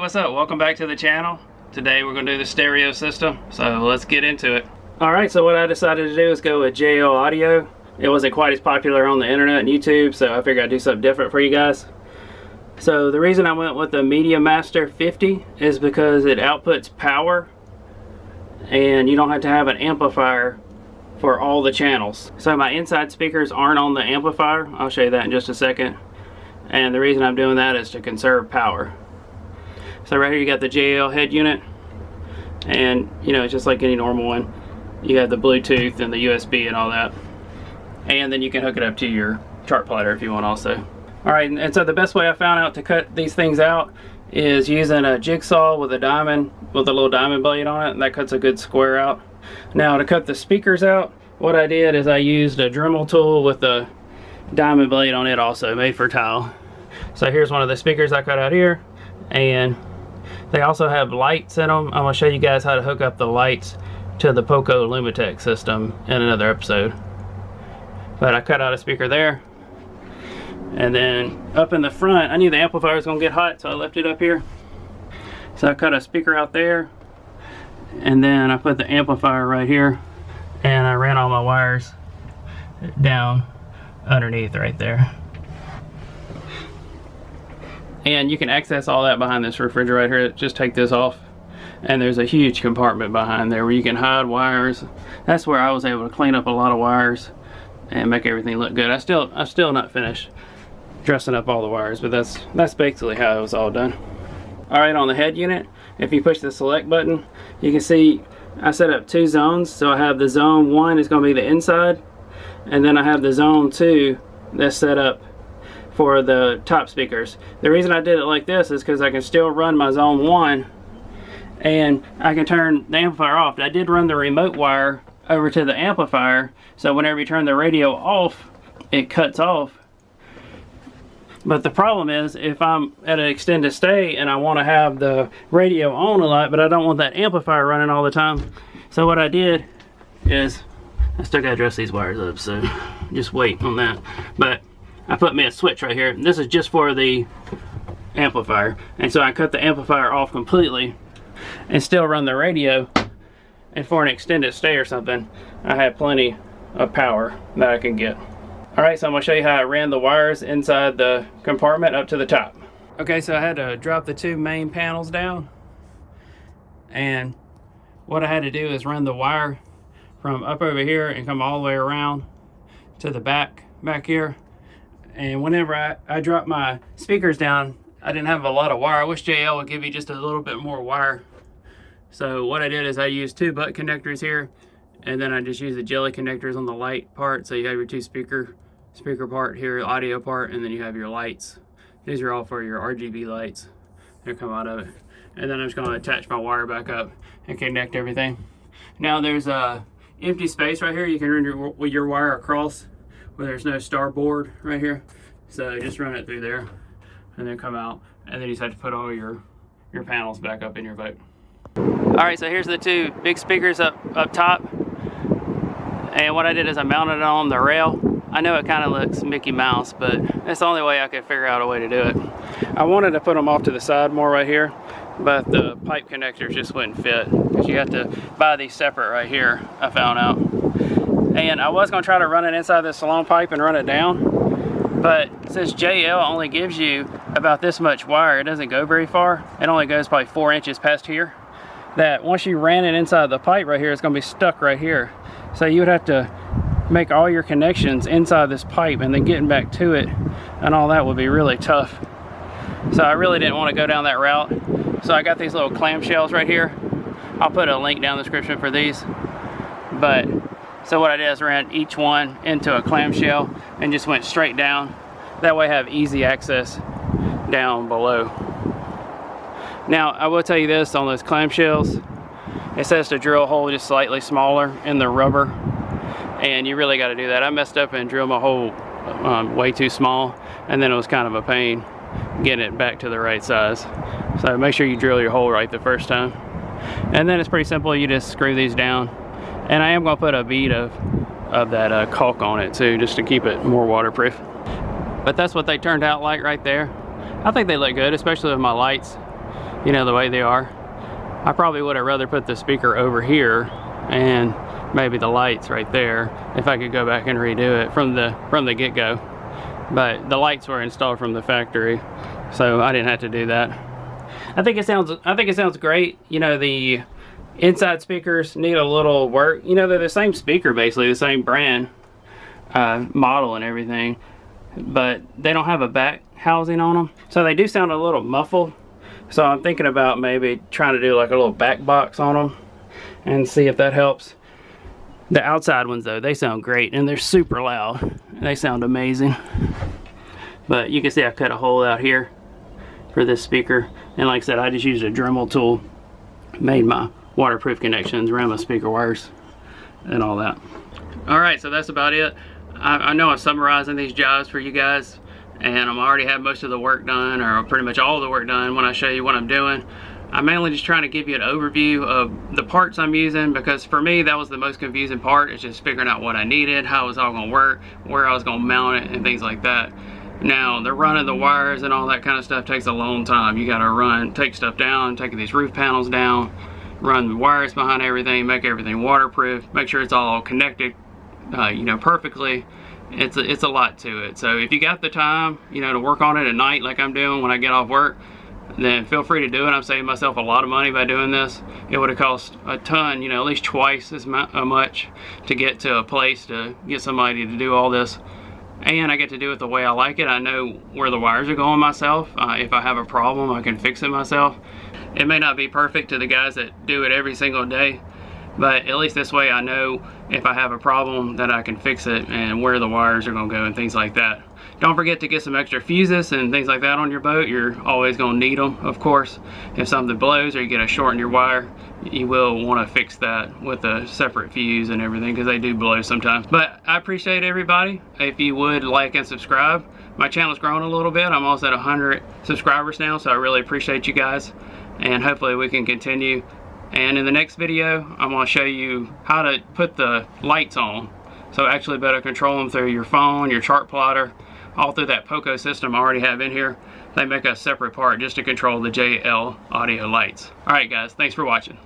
what's up? Welcome back to the channel. Today we're going to do the stereo system, so let's get into it. Alright, so what I decided to do is go with JL audio. It wasn't quite as popular on the internet and YouTube, so I figured I'd do something different for you guys. So the reason I went with the Media Master 50 is because it outputs power and you don't have to have an amplifier for all the channels. So my inside speakers aren't on the amplifier. I'll show you that in just a second. And the reason I'm doing that is to conserve power. So right here you got the JL head unit, and you know, it's just like any normal one. You have the Bluetooth and the USB and all that, and then you can hook it up to your chart plotter if you want also. Alright, and so the best way I found out to cut these things out is using a jigsaw with a diamond, with a little diamond blade on it, and that cuts a good square out. Now to cut the speakers out, what I did is I used a Dremel tool with a diamond blade on it also, made for tile. So here's one of the speakers I cut out here, and they also have lights in them. I'm going to show you guys how to hook up the lights to the Poco Lumitech system in another episode. But I cut out a speaker there. And then up in the front, I knew the amplifier was going to get hot, so I left it up here. So I cut a speaker out there. And then I put the amplifier right here. And I ran all my wires down underneath right there. And you can access all that behind this refrigerator. Just take this off, and there's a huge compartment behind there where you can hide wires. That's where I was able to clean up a lot of wires and make everything look good. I'm still not finished dressing up all the wires, but that's basically how it was all done. Alright, on the head unit, if you push the select button, you can see I set up 2 zones. So I have the zone 1 is going to be the inside, and then I have the zone 2 that's set up for the top speakers. The reason I did it like this is because I can still run my zone 1 and I can turn the amplifier off. I did run the remote wire over to the amplifier, so whenever you turn the radio off, it cuts off. But the problem is, if I'm at an extended stay and I want to have the radio on a lot, but I don't want that amplifier running all the time, so what I did is, I still gotta dress these wires up, so just wait on that. But I put me a switch right here. This is just for the amplifier, and so I cut the amplifier off completely and still run the radio. And for an extended stay or something, I had plenty of power that I can get. Alright, so I'm going to show you how I ran the wires inside the compartment up to the top. Okay, so I had to drop the 2 main panels down, and what I had to do is run the wire from up over here and come all the way around to the back here. And whenever I dropped my speakers down, I didn't have a lot of wire. I wish JL would give you just a little bit more wire. So what I did is I used 2 butt connectors here, and then I just used the jelly connectors on the light part. So you have your 2 speaker part here, audio part, and then you have your lights. These are all for your RGB lights that come out of it. And then I'm just going to attach my wire back up and connect everything. Now there's a empty space right here. You can run your wire across where there's no starboard right here. So just run it through there and then come out, and then you just have to put all your panels back up in your boat. Alright, so here's the 2 big speakers up top, and what I did is I mounted it on the rail. I know it kind of looks Mickey Mouse, but that's the only way I could figure out a way to do it. I wanted to put them off to the side more right here, but the pipe connectors just wouldn't fit, because you have to buy these separate right here, I found out. And I was going to try to run it inside the salon pipe and run it down, but since JL only gives you about this much wire, it doesn't go very far. It only goes probably 4 inches past here. That once you ran it inside the pipe right here, it's going to be stuck right here. So you would have to make all your connections inside this pipe, and then getting back to it and all that would be really tough. So I really didn't want to go down that route. So I got these little clamshells right here. I'll put a link down in the description for these. But so what I did is ran each one into a clamshell and just went straight down. That way I have easy access down below. Now I will tell you this, on those clamshells, it says to drill a hole just slightly smaller in the rubber, and you really got to do that. I messed up and drilled my hole way too small, and then it was kind of a pain getting it back to the right size. So make sure you drill your hole right the first time. And then it's pretty simple. You just screw these down, and I am going to put a bead of that caulk on it too, just to keep it more waterproof. But that's what they turned out like right there. I think they look good, especially with my lights. you know, the way they are. I probably would have rather put the speaker over here and maybe the lights right there if I could go back and redo it from the get-go. But the lights were installed from the factory, so I didn't have to do that. I think it sounds great. You know, the inside speakers need a little work. You know, they're the same speaker, basically the same brand, model and everything, but they don't have a back housing on them, so they do sound a little muffled. So I'm thinking about maybe trying to do like a little back box on them and see if that helps. The outside ones though, they sound great and they're super loud. They sound amazing. But you can see I cut a hole out here for this speaker, and like I said, I just used a Dremel tool, made my waterproof connections around my speaker wires and all that. Alright, so that's about it. I know I'm summarizing these jobs for you guys, and I'm already have most of the work done, or pretty much all the work done when I show you what I'm doing. I'm mainly just trying to give you an overview of the parts I'm using, because for me that was the most confusing part, is just figuring out what I needed, how it was all going to work, where I was going to mount it and things like that. Now the running the wires and all that kind of stuff takes a long time. You got to take stuff down, take these roof panels down, run the wires behind everything, make everything waterproof, make sure it's all connected you know, perfectly. It's a lot to it. So if you got the time, you know, to work on it at night like I'm doing when I get off work, then feel free to do it. I'm saving myself a lot of money by doing this. It would have cost a ton, you know, at least twice as much to get to a place to get somebody to do all this. And I get to do it the way I like it. I know where the wires are going myself. If I have a problem, I can fix it myself. It may not be perfect to the guys that do it every single day, but at least this way I know if I have a problem that I can fix it and where the wires are going to go and things like that. Don't forget to get some extra fuses and things like that on your boat. You're always going to need them, of course. If something blows or you get a short in your wire, you will want to fix that with a separate fuse and everything, because they do blow sometimes. But I appreciate everybody. If you would like and subscribe. My channel's grown a little bit. I'm almost at 100 subscribers now, so I really appreciate you guys, and hopefully we can continue. And in the next video, I'm going to show you how to put the lights on, so actually better control them through your phone, your chart plotter, all through that Poco system I already have in here. They make a separate part just to control the JL audio lights. Alright guys, thanks for watching.